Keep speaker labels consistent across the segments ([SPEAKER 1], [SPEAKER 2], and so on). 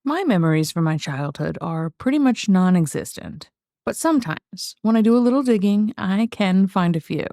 [SPEAKER 1] My memories from my childhood are pretty much non existent. But sometimes, when I do a little digging, I can find a few.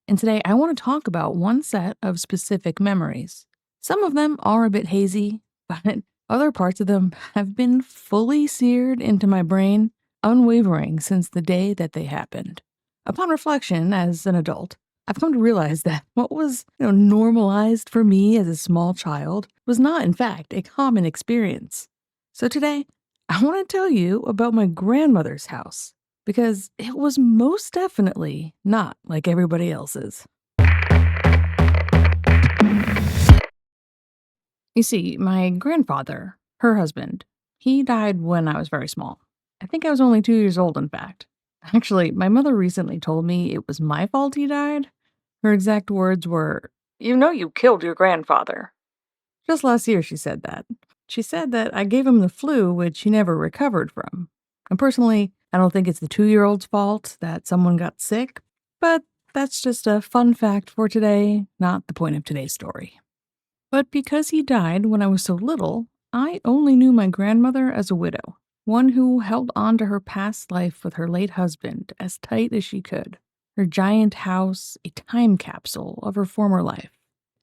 [SPEAKER 1] And today I want to talk about one set of specific memories. Some of them are a bit hazy, but other parts of them have been fully seared into my brain, unwavering since the day that they happened. Upon reflection as an adult, I've come to realize that what was, normalized for me as a small child was not, in fact, a common experience. So today, I want to tell you about my grandmother's house because it was most definitely not like everybody else's. You see, my grandfather, her husband, he died when I was very small. I think I was only 2 years old, in fact. Actually, my mother recently told me it was my fault he died. Her exact words were, "You know you killed your grandfather." Just last year, she said that. She said that I gave him the flu, which he never recovered from. And personally, I don't think it's the 2 year old's fault that someone got sick, but that's just a fun fact for today, not the point of today's story. But because he died when I was so little, I only knew my grandmother as a widow, one who held on to her past life with her late husband as tight as she could. Her giant house, a time capsule of her former life.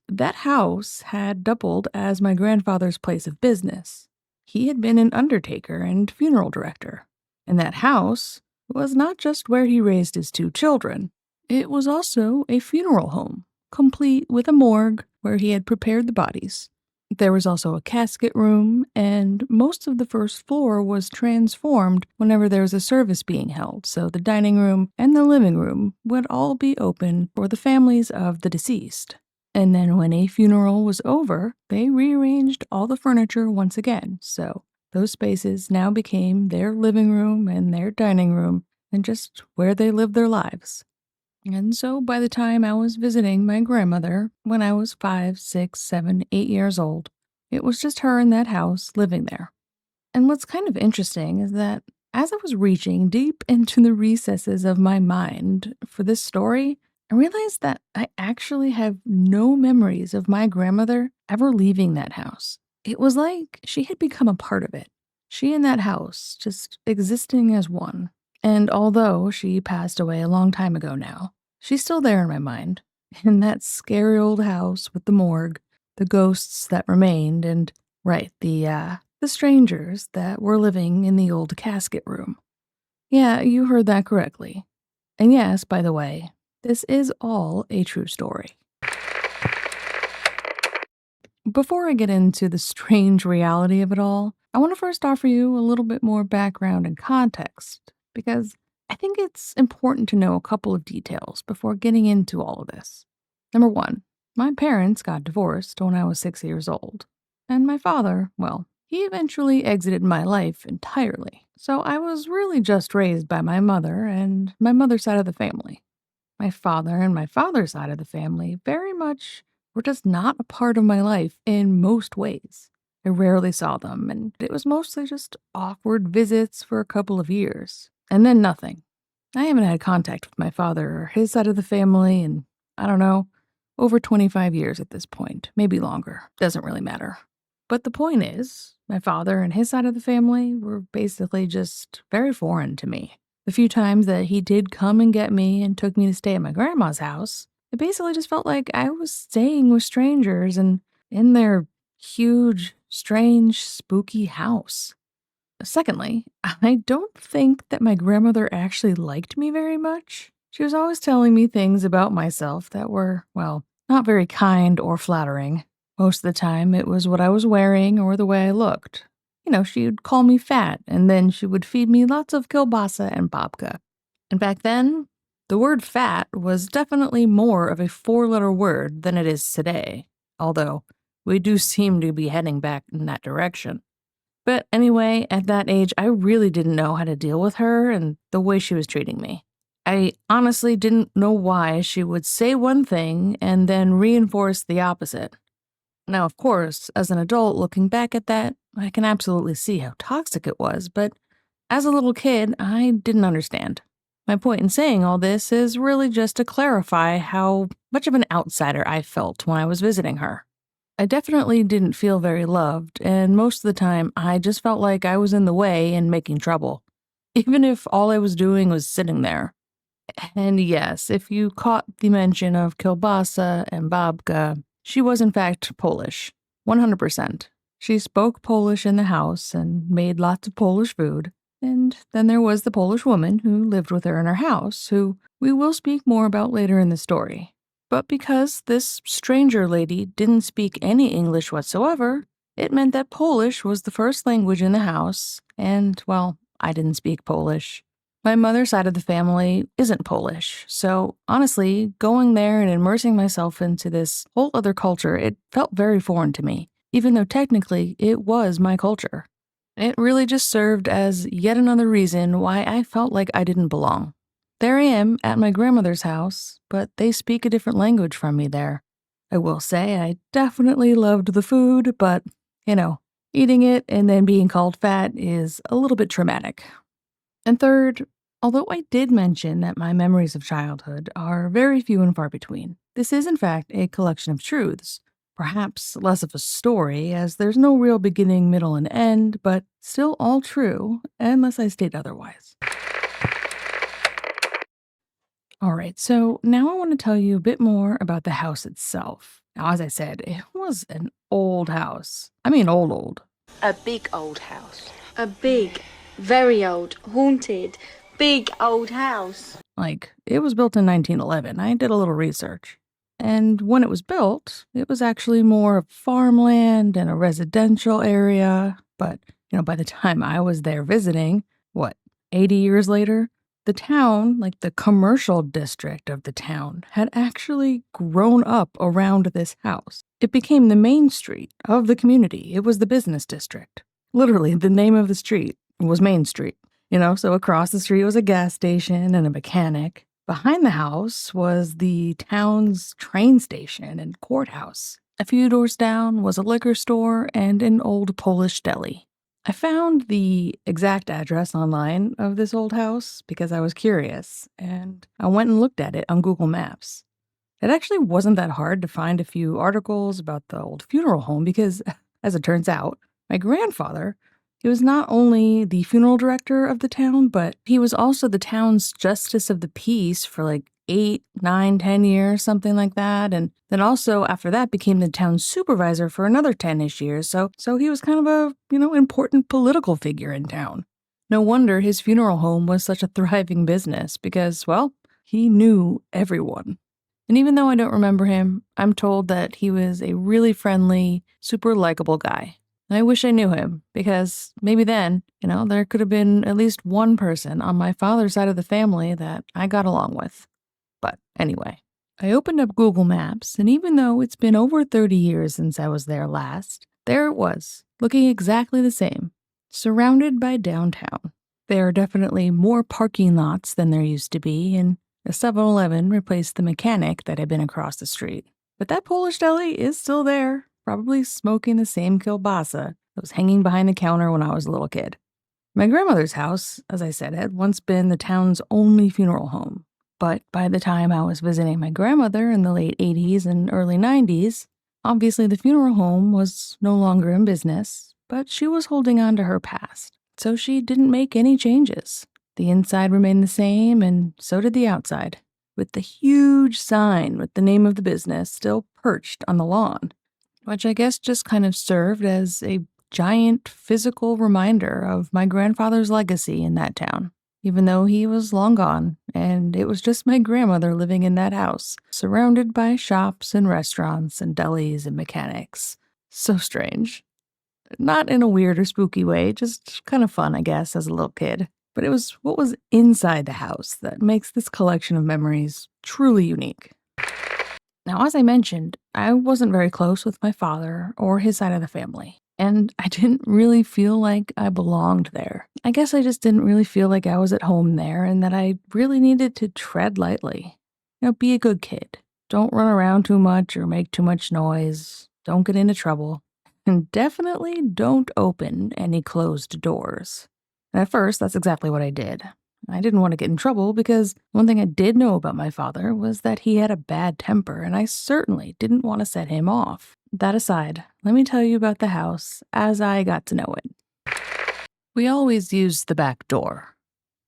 [SPEAKER 1] That house had doubled as my grandfather's place of business. He had been an undertaker and funeral director. And that house was not just where he raised his two children, it was also a funeral home, complete with a morgue where he had prepared the bodies. There was also a casket room, and most of the first floor was transformed whenever there was a service being held, so the dining room and the living room would all be open for the families of the deceased. And then when a funeral was over, they rearranged all the furniture once again, so those spaces now became their living room and their dining room and just where they lived their lives. And so by the time I was visiting my grandmother, when I was 5, 6, 7, 8 years old, it was just her in that house living there. And what's kind of interesting is that as I was reaching deep into the recesses of my mind for this story, I realized that I actually have no memories of my grandmother ever leaving that house. It was like she had become a part of it. She and that house just existing as one. And although she passed away a long time ago now, she's still there in my mind. In that scary old house with the morgue, the ghosts that remained, and right, the strangers that were living in the old casket room. Yeah, you heard that correctly. And yes, by the way, this is all a true story. Before I get into the strange reality of it all, I want to first offer you a little bit more background and context, because I think it's important to know a couple of details before getting into all of this. Number one, my parents got divorced when I was 6 years old, and my father, well, he eventually exited my life entirely. So I was really just raised by my mother and my mother's side of the family. My father and my father's side of the family very much were just not a part of my life in most ways. I rarely saw them, and it was mostly just awkward visits for a couple of years, and then nothing. I haven't had contact with my father or his side of the family in, I don't know, over 25 years at this point, maybe longer. Doesn't really matter. But the point is, my father and his side of the family were basically just very foreign to me. The few times that he did come and get me and took me to stay at my grandma's house, it basically just felt like I was staying with strangers and in their huge, strange, spooky house. Secondly, I don't think that my grandmother actually liked me very much. She was always telling me things about myself that were, well, not very kind or flattering. Most of the time, it was what I was wearing or the way I looked. She would call me fat, and then she would feed me lots of kielbasa and babka. And back then, the word fat was definitely more of a four-letter word than it is today, although we do seem to be heading back in that direction. But anyway, at that age, I really didn't know how to deal with her and the way she was treating me. I honestly didn't know why she would say one thing and then reinforce the opposite. Now, of course, as an adult looking back at that, I can absolutely see how toxic it was, but as a little kid, I didn't understand. My point in saying all this is really just to clarify how much of an outsider I felt when I was visiting her. I definitely didn't feel very loved, and most of the time I just felt like I was in the way and making trouble, even if all I was doing was sitting there. And yes, if you caught the mention of kielbasa and babka, she was in fact Polish. 100%. She spoke Polish in the house and made lots of Polish food. And then there was the Polish woman who lived with her in her house, who we will speak more about later in the story. But because this stranger lady didn't speak any English whatsoever, it meant that Polish was the first language in the house, and, well, I didn't speak Polish. My mother's side of the family isn't Polish, so honestly, going there and immersing myself into this whole other culture, it felt very foreign to me, even though technically it was my culture. It really just served as yet another reason why I felt like I didn't belong. There I am at my grandmother's house, but they speak a different language from me there. I will say I definitely loved the food, but, eating it and then being called fat is a little bit traumatic. And third, although I did mention that my memories of childhood are very few and far between, this is in fact a collection of truths. Perhaps less of a story, as there's no real beginning, middle, and end, but still all true, unless I state otherwise. Alright, so now I want to tell you a bit more about the house itself. Now, as I said, it was an old house. I mean, old.
[SPEAKER 2] A big old house.
[SPEAKER 3] A big, very old, haunted, big old house.
[SPEAKER 1] Like, it was built in 1911. I did a little research. And when it was built, it was actually more of farmland and a residential area. But, by the time I was there visiting, 80 years later, the town, like the commercial district of the town, had actually grown up around this house. It became the main street of the community. It was the business district. Literally, the name of the street was Main Street. So across the street was a gas station and a mechanic. Behind the house was the town's train station and courthouse. A few doors down was a liquor store and an old Polish deli. I found the exact address online of this old house because I was curious, and I went and looked at it on Google Maps. It actually wasn't that hard to find a few articles about the old funeral home because, as it turns out, my grandfather, he was not only the funeral director of the town, but he was also the town's justice of the peace for like 8, 9, 10 years, something like that. And then also after that became the town's supervisor for another 10-ish years. So he was kind of a, important political figure in town. No wonder his funeral home was such a thriving business because, well, he knew everyone. And even though I don't remember him, I'm told that he was a really friendly, super likable guy. I wish I knew him, because maybe then, there could have been at least one person on my father's side of the family that I got along with. But anyway, I opened up Google Maps, and even though it's been over 30 years since I was there last, there it was, looking exactly the same, surrounded by downtown. There are definitely more parking lots than there used to be, and a 7-Eleven replaced the mechanic that had been across the street. But that Polish deli is still there, probably smoking the same kielbasa that was hanging behind the counter when I was a little kid. My grandmother's house, as I said, had once been the town's only funeral home. But by the time I was visiting my grandmother in the late 80s and early 90s, obviously the funeral home was no longer in business, but she was holding on to her past, so she didn't make any changes. The inside remained the same, and so did the outside, with the huge sign with the name of the business still perched on the lawn, which I guess just kind of served as a giant physical reminder of my grandfather's legacy in that town, even though he was long gone, and it was just my grandmother living in that house, surrounded by shops and restaurants and delis and mechanics. So strange. Not in a weird or spooky way, just kind of fun, I guess, as a little kid. But it was what was inside the house that makes this collection of memories truly unique. Now, as I mentioned, I wasn't very close with my father or his side of the family, and I didn't really feel like I belonged there. I guess I just didn't really feel like I was at home there and that I really needed to tread lightly. Be a good kid. Don't run around too much or make too much noise. Don't get into trouble. And definitely don't open any closed doors. And at first, that's exactly what I did. I didn't want to get in trouble because one thing I did know about my father was that he had a bad temper, and I certainly didn't want to set him off. that aside, let me tell you about the house as I got to know it. We always used the back door.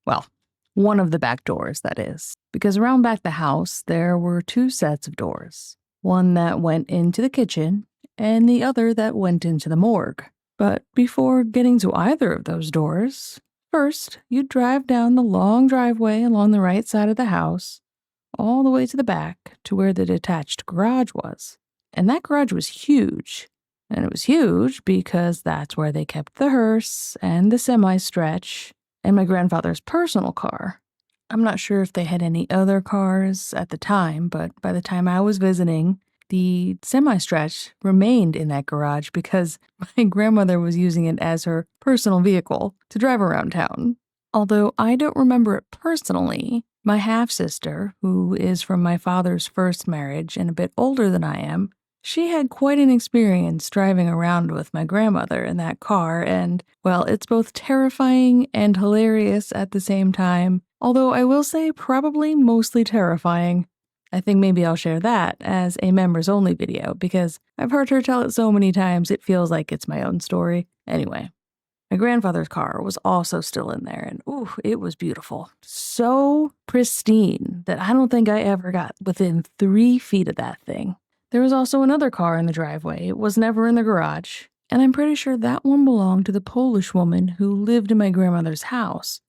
[SPEAKER 1] Well, one of the back doors, that is, because around back the house there were two sets of doors. One that went into the kitchen and the other that went into the morgue. But before getting to either of those doors, first you'd drive down the long driveway along the right side of the house, all the way to the back to where the detached garage was. And that garage was huge. And it was huge because that's where they kept the hearse and the semi-stretch and my grandfather's personal car. I'm not sure if they had any other cars at the time, but by the time I was visiting, the semi-stretch remained in that garage because my grandmother was using it as her personal vehicle to drive around town. Although I don't remember it personally, my half-sister, who is from my father's first marriage and a bit older than I am, she had quite an experience driving around with my grandmother in that car, and, well, it's both terrifying and hilarious at the same time, although I will say probably mostly terrifying. I think maybe I'll share that as a members-only video, because I've heard her tell it so many times it feels like it's my own story. Anyway, my grandfather's car was also still in there, and ooh, it was beautiful. So pristine that I don't think I ever got within 3 feet of that thing. There was also another car in the driveway. It was never in the garage, and I'm pretty sure that one belonged to the Polish woman who lived in my grandmother's house.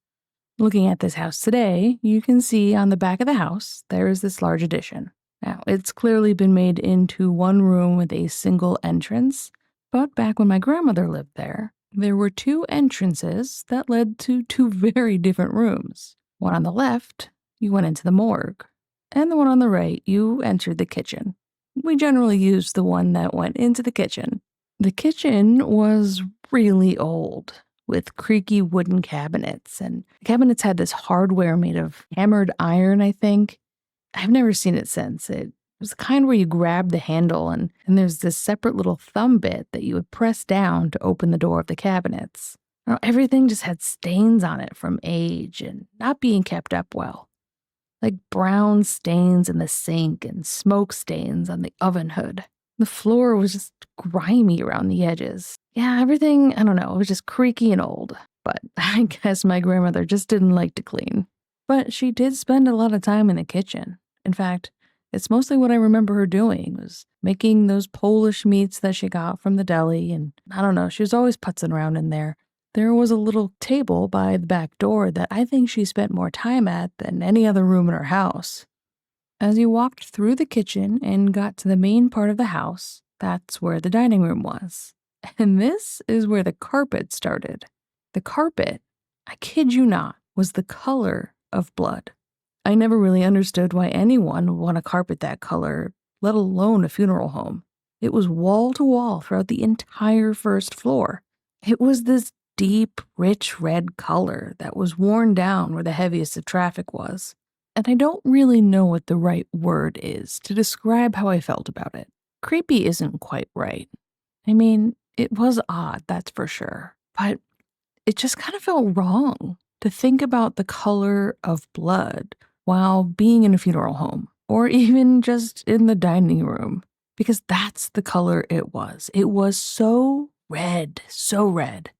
[SPEAKER 1] Looking at this house today, you can see on the back of the house, there is this large addition. Now, it's clearly been made into one room with a single entrance, but back when my grandmother lived there were two entrances that led to two very different rooms. One on the left, you went into the morgue, and the one on the right, you entered the kitchen. We generally used the one that went into the kitchen. The kitchen was really old, with creaky wooden cabinets, and the cabinets had this hardware made of hammered iron, I think. I've never seen it since. It was the kind where you grab the handle and there's this separate little thumb bit that you would press down to open the door of the cabinets. Now, everything just had stains on it from age and not being kept up well. Like brown stains in the sink and smoke stains on the oven hood. The floor was just grimy around the edges. Yeah, everything, I don't know, it was just creaky and old. But I guess my grandmother just didn't like to clean. But she did spend a lot of time in the kitchen. In fact, it's mostly what I remember her doing was making those Polish meats that she got from the deli, and I don't know, she was always putzing around in there. There was a little table by the back door that I think she spent more time at than any other room in her house. As you walked through the kitchen and got to the main part of the house, that's where the dining room was. And this is where the carpet started. The carpet, I kid you not, was the color of blood. I never really understood why anyone would want a carpet that color, let alone a funeral home. It was wall to wall throughout the entire first floor. It was this deep, rich red color that was worn down where the heaviest of traffic was. And I don't really know what the right word is to describe how I felt about it. Creepy isn't quite right. I mean, it was odd, that's for sure. But it just kind of felt wrong to think about the color of blood while being in a funeral home, or even just in the dining room, because that's the color it was. It was so red, so red.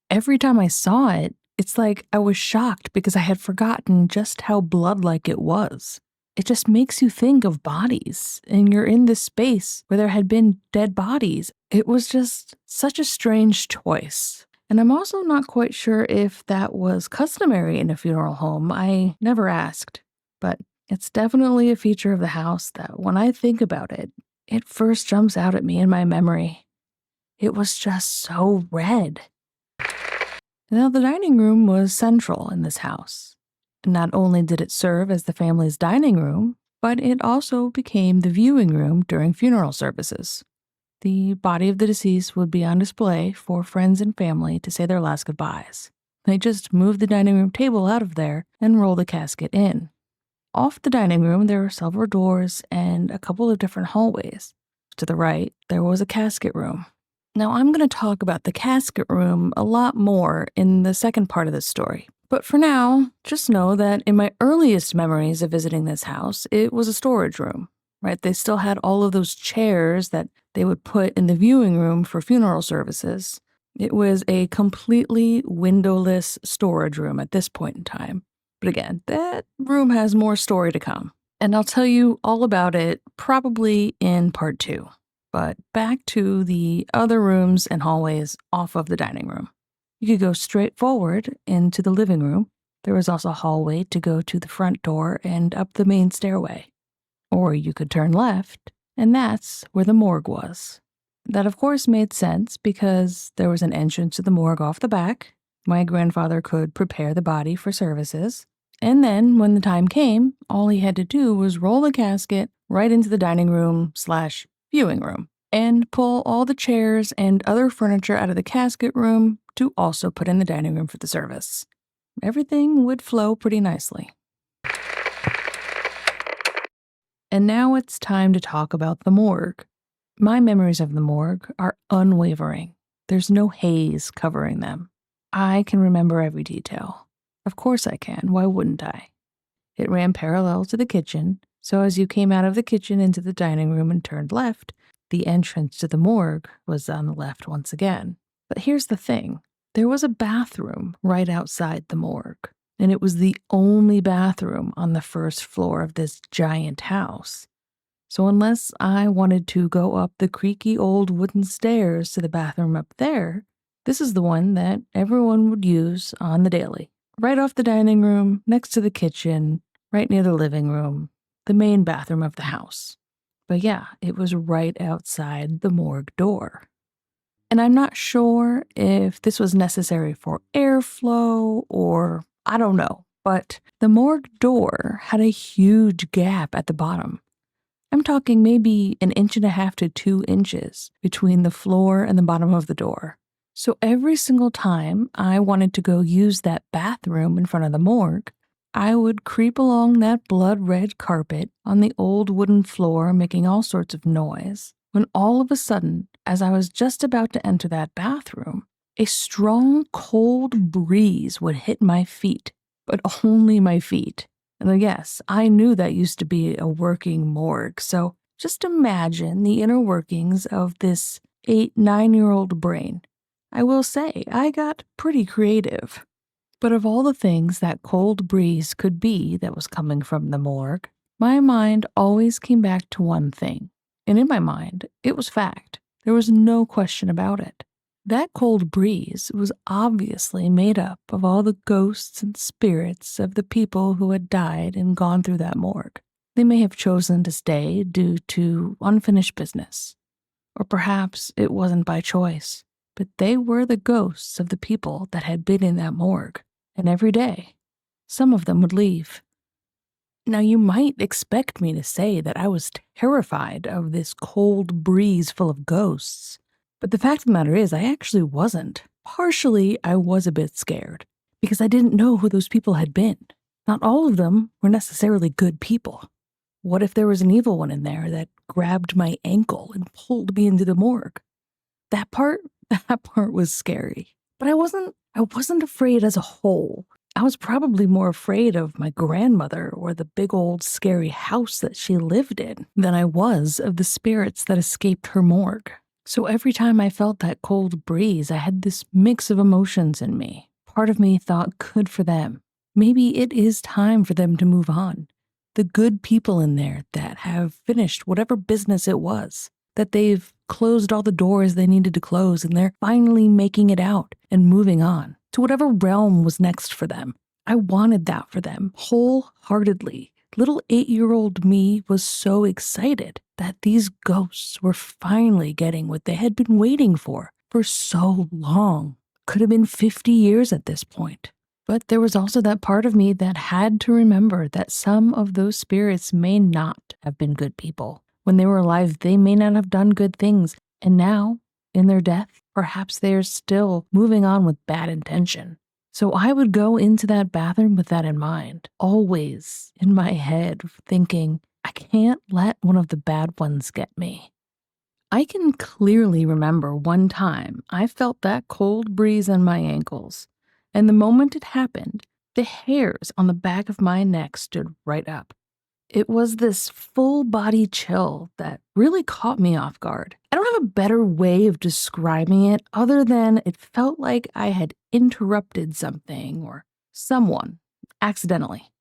[SPEAKER 1] Every time I saw it, it's like I was shocked because I had forgotten just how blood-like it was. It just makes you think of bodies, and you're in this space where there had been dead bodies. It was just such a strange choice. And I'm also not quite sure if that was customary in a funeral home. I never asked. But it's definitely a feature of the house that when I think about it, it first jumps out at me in my memory. It was just so red. Now, the dining room was central in this house. Not only did it serve as the family's dining room, but it also became the viewing room during funeral services. The body of the deceased would be on display for friends and family to say their last goodbyes. They just moved the dining room table out of there and rolled the casket in. Off the dining room, there were several doors and a couple of different hallways. To the right, there was a casket room. Now, I'm going to talk about the casket room a lot more in the second part of this story. But for now, just know that in my earliest memories of visiting this house, it was a storage room, right? They still had all of those chairs that they would put in the viewing room for funeral services. It was a completely windowless storage room at this point in time. But again, that room has more story to come. And I'll tell you all about it probably in part 2. But back to the other rooms and hallways off of the dining room. You could go straight forward into the living room. There was also a hallway to go to the front door and up the main stairway. Or you could turn left, and that's where the morgue was. That, of course, made sense because there was an entrance to the morgue off the back. My grandfather could prepare the body for services. And then, when the time came, all he had to do was roll the casket right into the dining room/viewing room and pull all the chairs and other furniture out of the casket room to also put in the dining room for the service. Everything would flow pretty nicely. And now it's time to talk about the morgue. My memories of the morgue are unwavering. There's no haze covering them. I can remember every detail. Of course I can. Why wouldn't I? It ran parallel to the kitchen, so as you came out of the kitchen into the dining room and turned left, the entrance to the morgue was on the left once again. But here's the thing. There was a bathroom right outside the morgue, and it was the only bathroom on the first floor of this giant house. So unless I wanted to go up the creaky old wooden stairs to the bathroom up there, this is the one that everyone would use on the daily. Right off the dining room, next to the kitchen, right near the living room, the main bathroom of the house. But yeah, it was right outside the morgue door. And I'm not sure if this was necessary for airflow or I don't know, but the morgue door had a huge gap at the bottom. I'm talking maybe 1.5 to 2 inches between the floor and the bottom of the door. So every single time I wanted to go use that bathroom in front of the morgue, I would creep along that blood-red carpet on the old wooden floor making all sorts of noise, when all of a sudden, as I was just about to enter that bathroom, a strong cold breeze would hit my feet, but only my feet. And yes, I knew that used to be a working morgue, so just imagine the inner workings of this 8-9-year-old brain. I will say, I got pretty creative. But of all the things that cold breeze could be that was coming from the morgue, my mind always came back to one thing. And in my mind, it was fact. There was no question about it. That cold breeze was obviously made up of all the ghosts and spirits of the people who had died and gone through that morgue. They may have chosen to stay due to unfinished business. Or perhaps it wasn't by choice, but they were the ghosts of the people that had been in that morgue. And every day, some of them would leave. Now, you might expect me to say that I was terrified of this cold breeze full of ghosts. But the fact of the matter is, I actually wasn't. Partially, I was a bit scared, because I didn't know who those people had been. Not all of them were necessarily good people. What if there was an evil one in there that grabbed my ankle and pulled me into the morgue? That part was scary. But I wasn't afraid as a whole. I was probably more afraid of my grandmother or the big old scary house that she lived in than I was of the spirits that escaped her morgue. So every time I felt that cold breeze, I had this mix of emotions in me. Part of me thought, good for them. Maybe it is time for them to move on. The good people in there that have finished whatever business it was, that they've closed all the doors they needed to close and they're finally making it out and moving on to whatever realm was next for them. I wanted that for them wholeheartedly. Little 8-year-old me was so excited that these ghosts were finally getting what they had been waiting for so long. Could have been 50 years at this point. But there was also that part of me that had to remember that some of those spirits may not have been good people. When they were alive, they may not have done good things. And now, in their death, perhaps they are still moving on with bad intention. So I would go into that bathroom with that in mind, always in my head, thinking, I can't let one of the bad ones get me. I can clearly remember one time I felt that cold breeze on my ankles, and the moment it happened, the hairs on the back of my neck stood right up. It was this full body chill that really caught me off guard. I don't have a better way of describing it other than it felt like I had interrupted something or someone accidentally.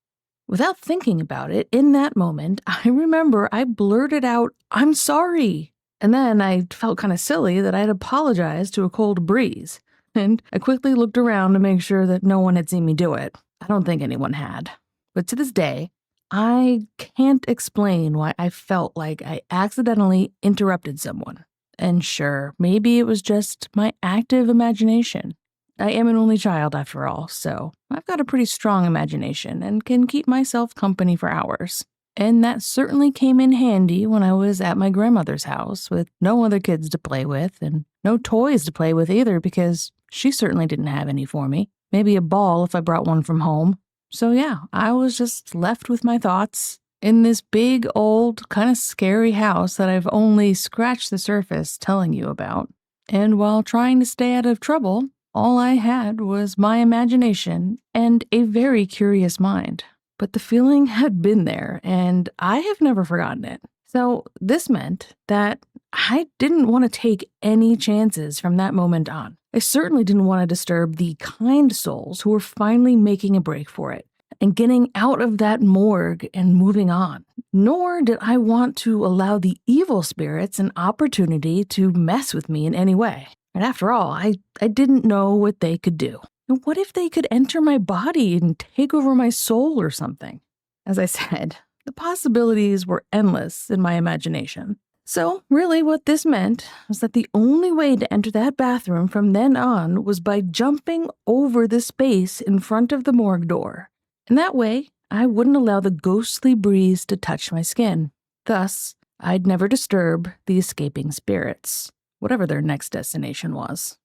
[SPEAKER 1] Without thinking about it, in that moment, I remember I blurted out, "I'm sorry." And then I felt kind of silly that I'd apologized to a cold breeze. And I quickly looked around to make sure that no one had seen me do it. I don't think anyone had. But to this day, I can't explain why I felt like I accidentally interrupted someone. And sure, maybe it was just my active imagination. I am an only child after all, so I've got a pretty strong imagination and can keep myself company for hours. And that certainly came in handy when I was at my grandmother's house with no other kids to play with and no toys to play with either because she certainly didn't have any for me. Maybe a ball if I brought one from home. So yeah, I was just left with my thoughts in this big, old, kind of scary house that I've only scratched the surface telling you about. And while trying to stay out of trouble, all I had was my imagination and a very curious mind. But the feeling had been there, and I have never forgotten it. So this meant that I didn't want to take any chances from that moment on. I certainly didn't want to disturb the kind souls who were finally making a break for it and getting out of that morgue and moving on. Nor did I want to allow the evil spirits an opportunity to mess with me in any way. And after all, I didn't know what they could do. And what if they could enter my body and take over my soul or something? As I said, the possibilities were endless in my imagination. So, really, what this meant was that the only way to enter that bathroom from then on was by jumping over the space in front of the morgue door. And that way, I wouldn't allow the ghostly breeze to touch my skin. Thus, I'd never disturb the escaping spirits, whatever their next destination was.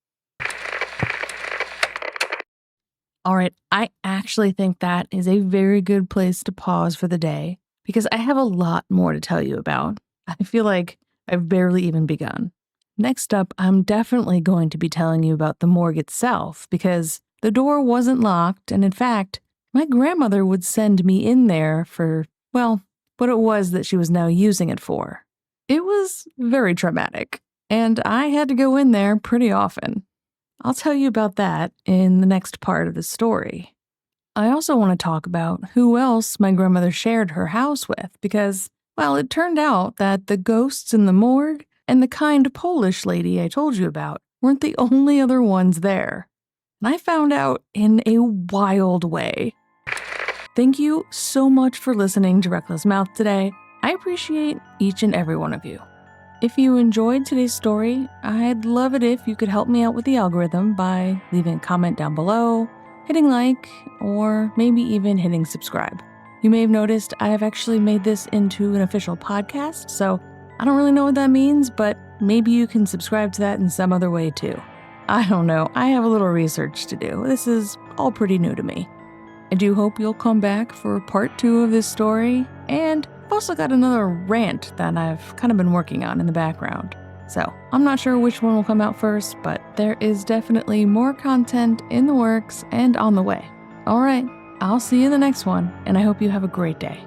[SPEAKER 1] All right, I actually think that is a very good place to pause for the day because I have a lot more to tell you about. I feel like I've barely even begun. Next up, I'm definitely going to be telling you about the morgue itself because the door wasn't locked, and in fact, my grandmother would send me in there for, well, what it was that she was now using it for. It was very traumatic, and I had to go in there pretty often. I'll tell you about that in the next part of the story. I also want to talk about who else my grandmother shared her house with because, well, it turned out that the ghosts in the morgue and the kind Polish lady I told you about weren't the only other ones there. And I found out in a wild way. Thank you so much for listening to Reckless Mouth today. I appreciate each and every one of you. If you enjoyed today's story, I'd love it if you could help me out with the algorithm by leaving a comment down below, hitting like, or maybe even hitting subscribe. You may have noticed I have actually made this into an official podcast, so I don't really know what that means, but maybe you can subscribe to that in some other way too. I don't know, I have a little research to do. This is all pretty new to me. I do hope you'll come back for part 2 of this story, and I've also got another rant that I've kind of been working on in the background. So I'm not sure which one will come out first, but there is definitely more content in the works and on the way. All right, I'll see you in the next one, and I hope you have a great day.